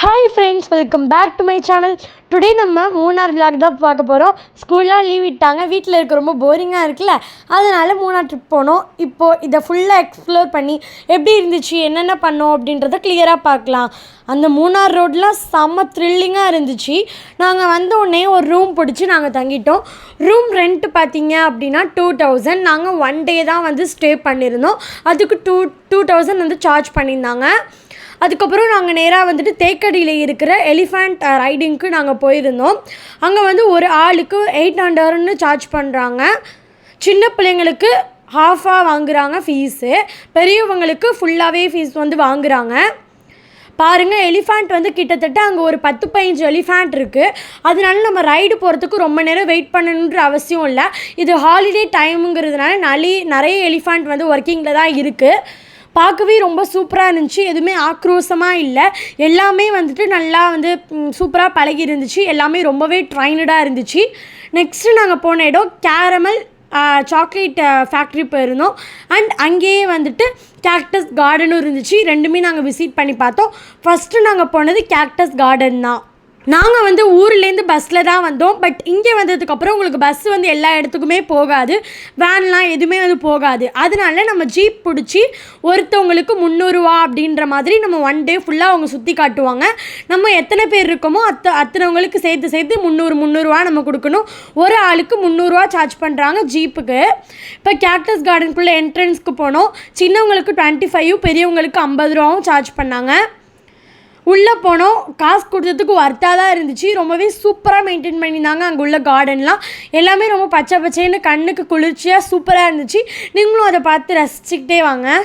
Hi friends, welcome back to my channel. Today நம்ம Munnar vlog தான் பார்க்க போகிறோம். ஸ்கூல்லாம் லீவ் விட்டாங்க, வீட்டில் இருக்க ரொம்ப போரிங்காக இருக்குல்ல, அதனால் மூணார் ட்ரிப் போனோம். இப்போது இதை ஃபுல்லாக எக்ஸ்ப்ளோர் பண்ணி எப்படி இருந்துச்சு, என்னென்ன பண்ணோம் அப்படின்றத கிளியராக பார்க்கலாம். அந்த மூணார் ரோடெலாம் செம்ம த்ரில்லிங்காக இருந்துச்சு. நாங்கள் வந்த உடனே ஒரு ரூம் பிடிச்சி நாங்கள் தங்கிட்டோம். ரூம் ரெண்ட்டு பார்த்தீங்க அப்படின்னா 2000. நாங்கள் 1 day தான் வந்து ஸ்டே பண்ணியிருந்தோம். அதுக்கு 2000 வந்து சார்ஜ் பண்ணியிருந்தாங்க. அதுக்கப்புறம் நாங்கள் நேராக வந்துட்டு தேக்கடியில் இருக்கிற எலிஃபண்ட் ரைடிங்க்கு நாங்கள் போயிருந்தோம். அங்கே வந்து ஒரு ஆளுக்கு 800ன்னு சார்ஜ் பண்ணுறாங்க. சின்ன பிள்ளைங்களுக்கு ஹாஃபாக வாங்குகிறாங்க ஃபீஸு, பெரியவங்களுக்கு ஃபுல்லாகவே ஃபீஸ் வந்து வாங்குகிறாங்க. பாருங்கள், எலிஃபண்ட் வந்து கிட்டத்தட்ட அங்கே ஒரு 10-15 எலிஃபண்ட் இருக்குது. அதனால நம்ம ரைடு போகிறதுக்கு ரொம்ப நேரம் வெயிட் பண்ணணுன்ற அவசியம் இல்லை. இது ஹாலிடே டைமுங்கிறதுனால நிறைய எலிஃபண்ட் வந்து ஒர்க்கிங்கில் தான் இருக்குது. பார்க்கவே ரொம்ப சூப்பராக இருந்துச்சு. எதுவுமே ஆக்ரோஷமாக இல்லை, எல்லாமே வந்துட்டு நல்லா வந்து சூப்பராக பழகி இருந்துச்சு. எல்லாமே ரொம்பவே ட்ரைனடாக இருந்துச்சு. நெக்ஸ்ட்டு நாங்கள் போன இடம் கேரமல் சாக்லேட் ஃபேக்ட்ரி போயிருந்தோம். அண்ட் அங்கேயே வந்துட்டு கேக்டஸ் கார்டனும் இருந்துச்சு. ரெண்டுமே நாங்கள் விசிட் பண்ணி பார்த்தோம். ஃபஸ்ட்டு நாங்கள் போனது கேக்டஸ் கார்டன் தான். நாங்கள் வந்து ஊர்லேருந்து பஸ்ஸில் தான் வந்தோம். பட் இங்கே வந்ததுக்கப்புறம் உங்களுக்கு பஸ் வந்து எல்லா இடத்துக்குமே போகாது, வேன்லாம் எதுவுமே வந்து போகாது. அதனால நம்ம ஜீப் பிடிச்சி ஒருத்தவங்களுக்கு 300 ரூபா அப்படின்ற மாதிரி நம்ம 1 day ஃபுல்லாக அவங்க சுற்றி காட்டுவாங்க. நம்ம எத்தனை பேர் இருக்கோமோ அத்தனைவங்களுக்கு சேர்த்து 300 ரூபா நம்ம கொடுக்கணும். ஒரு ஆளுக்கு 300 ரூபா சார்ஜ் பண்ணுறாங்க ஜீப்புக்கு. இப்போ கேக்டஸ் கார்டனுக்குள்ளே என்ட்ரன்ஸ்க்கு போனோம். சின்னவங்களுக்கு 25, பெரியவங்களுக்கு 50 ரூபாவும் சார்ஜ் பண்ணாங்க. உள்ளே போனோம். காசு கொடுத்ததுக்கு ஒர்த்தாக தான் இருந்துச்சு. ரொம்பவே சூப்பராக மெயின்டைன் பண்ணியிருந்தாங்க அங்கே உள்ள கார்டன்லாம். எல்லாமே ரொம்ப பச்சை பச்சைன்னு கண்ணுக்கு குளிர்ச்சியாக சூப்பராக இருந்துச்சு. நீங்களும் அதை பார்த்து ரசிச்சுக்கிட்டே வாங்க.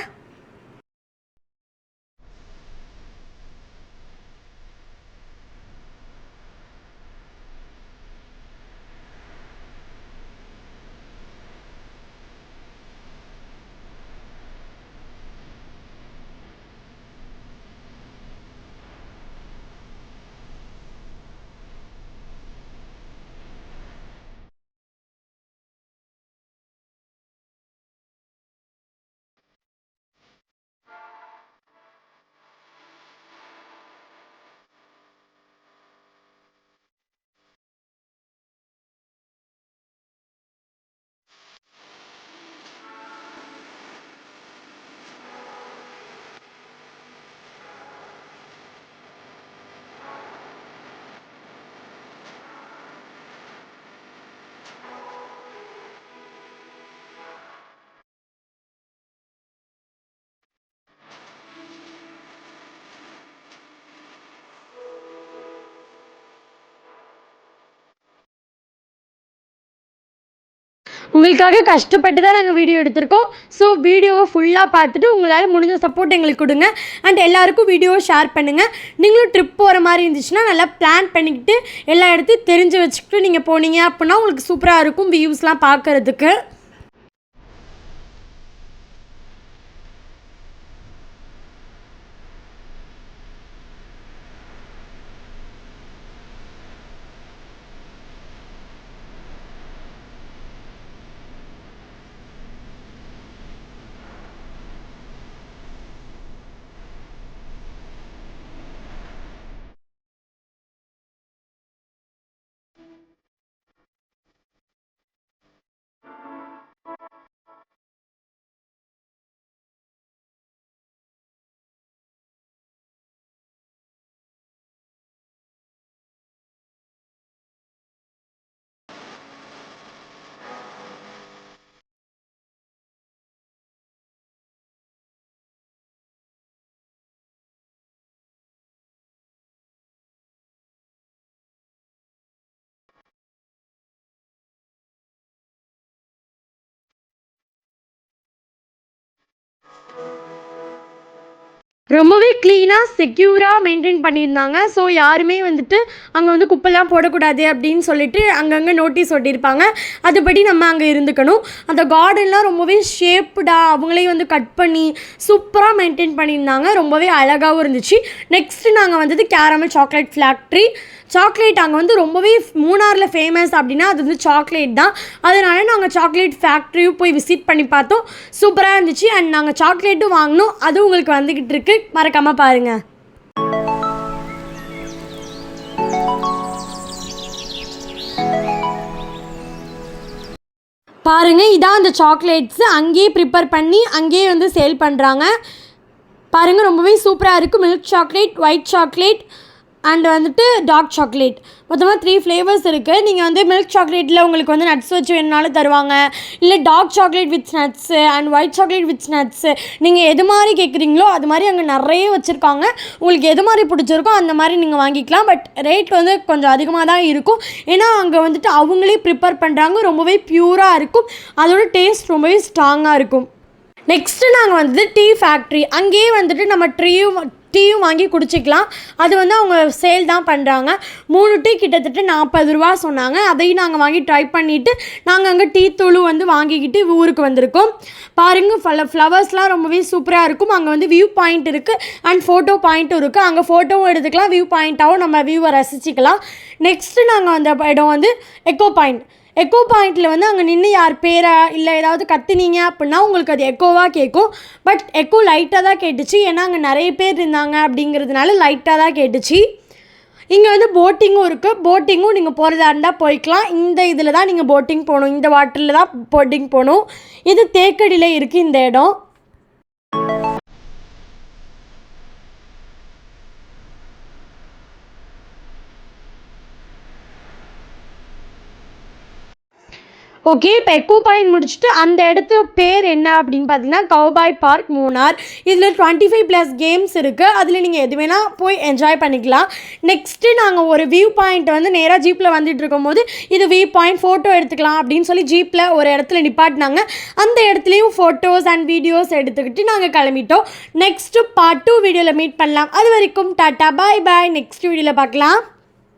உங்களுக்காக கஷ்டப்பட்டு தான் நாங்கள் வீடியோ எடுத்திருக்கோம். ஸோ வீடியோவை ஃபுல்லாக பார்த்துட்டு உங்களால் முடிஞ்ச சப்போர்ட் எங்களுக்கு கொடுங்க. அண்ட் எல்லாேருக்கும் வீடியோவை ஷேர் பண்ணுங்கள். நீங்களும் ட்ரிப் போகிற மாதிரி இருந்துச்சுன்னா நல்லா பிளான் பண்ணிக்கிட்டு எல்லா இடத்தையும் தெரிஞ்சு வச்சுக்கிட்டு நீங்கள் போனீங்க அப்படின்னா உங்களுக்கு சூப்பராக இருக்கும் வியூஸ்லாம் பார்க்குறதுக்கு. ரொம்பவே க்ளீனாக செக்யூராக மெயின்டைன் பண்ணியிருந்தாங்க. ஸோ யாருமே வந்துட்டு அங்கே வந்து குப்பைலாம் போடக்கூடாது அப்படின்னு சொல்லிட்டு அங்கங்கே நோட்டீஸ் ஒட்டியிருப்பாங்க. அதுபடி நம்ம அங்கே இருந்துக்கணும். அந்த கார்டன்லாம் ரொம்பவே ஷேப்டாக அவங்களே வந்து கட் பண்ணி சூப்பராக மெயின்டைன் பண்ணியிருந்தாங்க. ரொம்பவே அழகாகவும் இருந்துச்சு. நெக்ஸ்ட்டு நாங்கள் வந்தது கேரமல் சாக்லேட் ஃபேக்ட்ரி. சாக்லேட் அங்கே வந்து ரொம்பவே மூணாரில் ஃபேமஸ் அப்படின்னா அது வந்து சாக்லேட் தான். அதனால நாங்கள் சாக்லேட் ஃபேக்ட்ரியும் போய் விசிட் பண்ணி பார்த்தோம். சூப்பராக இருந்துச்சு. அண்ட் நாங்கள் சாக்லேட்டும் வாங்கினோம். அதுவும் உங்களுக்கு வந்துக்கிட்டு இருக்கு, மறக்காமல் பாருங்கள். பாருங்கள், இதான் அந்த சாக்லேட்ஸு. அங்கேயே ப்ரிப்பேர் பண்ணி அங்கேயே வந்து சேல் பண்ணுறாங்க. பாருங்கள், ரொம்பவே சூப்பராக இருக்குது. Milk chocolate, white chocolate and வந்துட்டு டார்க் சாக்லேட். மொத்தமாக 3 ஃப்ளேவர்ஸ் இருக்குது. நீங்கள் வந்து மில்க் சாக்லேட்டில் உங்களுக்கு வந்து நட்ஸ் வச்சு வேணுனாலும் தருவாங்க. இல்லை dark chocolate with nuts and white chocolate with nuts. நீங்கள் எது மாதிரி கேட்குறீங்களோ அது மாதிரி அங்கே நிறைய வச்சுருக்காங்க. உங்களுக்கு எது மாதிரி பிடிச்சிருக்கோ அந்த மாதிரி நீங்கள் வாங்கிக்கலாம். பட் ரேட் வந்து கொஞ்சம் அதிகமாக தான் இருக்கும். ஏன்னா அங்கே வந்துட்டு அவங்களே ப்ரிப்பேர் பண்ணுறாங்க. ரொம்பவே ப்யூராக இருக்கும். அதோட டேஸ்ட் ரொம்பவே ஸ்ட்ராங்காக இருக்கும். நெக்ஸ்ட்டு நாங்கள் வந்து டீ ஃபேக்ட்ரி. அங்கேயே வந்துட்டு நம்ம டீயும் வாங்கி குடிச்சிக்கலாம். அது வந்து அவங்க சேல் தான் பண்ணுறாங்க. 3 டீ கிட்டத்தட்ட 40 ரூபா சொன்னாங்க. அதையும் நாங்கள் வாங்கி ட்ரை பண்ணிவிட்டு நாங்கள் அங்கே டீ தூள் வந்து வாங்கிக்கிட்டு ஊருக்கு வந்திருக்கோம். பாருங்கள், ஃப்ளவர்ஸ்லாம் ரொம்பவே சூப்பராக இருக்கும். அங்கே வந்து வியூ பாயிண்ட் இருக்குது அண்ட் ஃபோட்டோ பாயிண்ட்டும் இருக்குது. அங்கே ஃபோட்டோவும் எடுத்துக்கலாம், வியூ பாயிண்ட்டாகவும் நம்ம வியூவை ரசிச்சிக்கலாம். நெக்ஸ்ட்டு நாங்கள் வந்த இடம் வந்து எக்கோ பாயிண்ட். எக்கோ பாயிண்டில் வந்து அங்கே நின்று யார் பேரை இல்லை ஏதாவது கத்துனீங்க அப்படின்னா உங்களுக்கு அது எக்கோவாக கேட்கும். பட் எக்கோ லைட்டாக தான் கேட்டுச்சு. ஏன்னா அங்கே நிறைய பேர் இருந்தாங்க அப்படிங்கிறதுனால லைட்டாக தான் கேட்டுச்சு. இங்கே வந்து போட்டிங்கும் இருக்குது. போட்டிங்கும் நீங்கள் போகிறதா இருந்தால் போய்க்கலாம். இந்த இதில் தான் நீங்கள் போட்டிங் போகணும். இந்த வாட்டரில் தான் போட்டிங் போகணும். இது தேக்கடியில் இருக்குது இந்த இடம். ஓகே, இப்போ எக்கோ பாயிண்ட் முடிச்சுட்டு அந்த இடத்து பேர் என்ன அப்படின்னு பார்த்தீங்கன்னா கௌபாய் பார்க் மூணார். இதில் 25+ கேம்ஸ் இருக்குது. அதில் நீங்கள் எது வேணால் போய் என்ஜாய் பண்ணிக்கலாம். நெக்ஸ்ட்டு நாங்கள் ஒரு வியூ பாயிண்ட் வந்து நேராக ஜீப்பில் வந்துட்டு இருக்கும்போது இது வியூ பாயிண்ட், ஃபோட்டோ எடுத்துக்கலாம் அப்படின்னு சொல்லி ஜீப்பில் ஒரு இடத்துல நிப்பாட்டினாங்க. அந்த இடத்துலையும் ஃபோட்டோஸ் அண்ட் வீடியோஸ் எடுத்துக்கிட்டு நாங்கள் கிளம்பிட்டோம். நெக்ஸ்ட்டு பார்ட் 2 வீடியோவில் மீட் பண்ணலாம். அது வரைக்கும் டாட்டா, பாய் பாய். நெக்ஸ்ட் வீடியோவில் பார்க்கலாம்.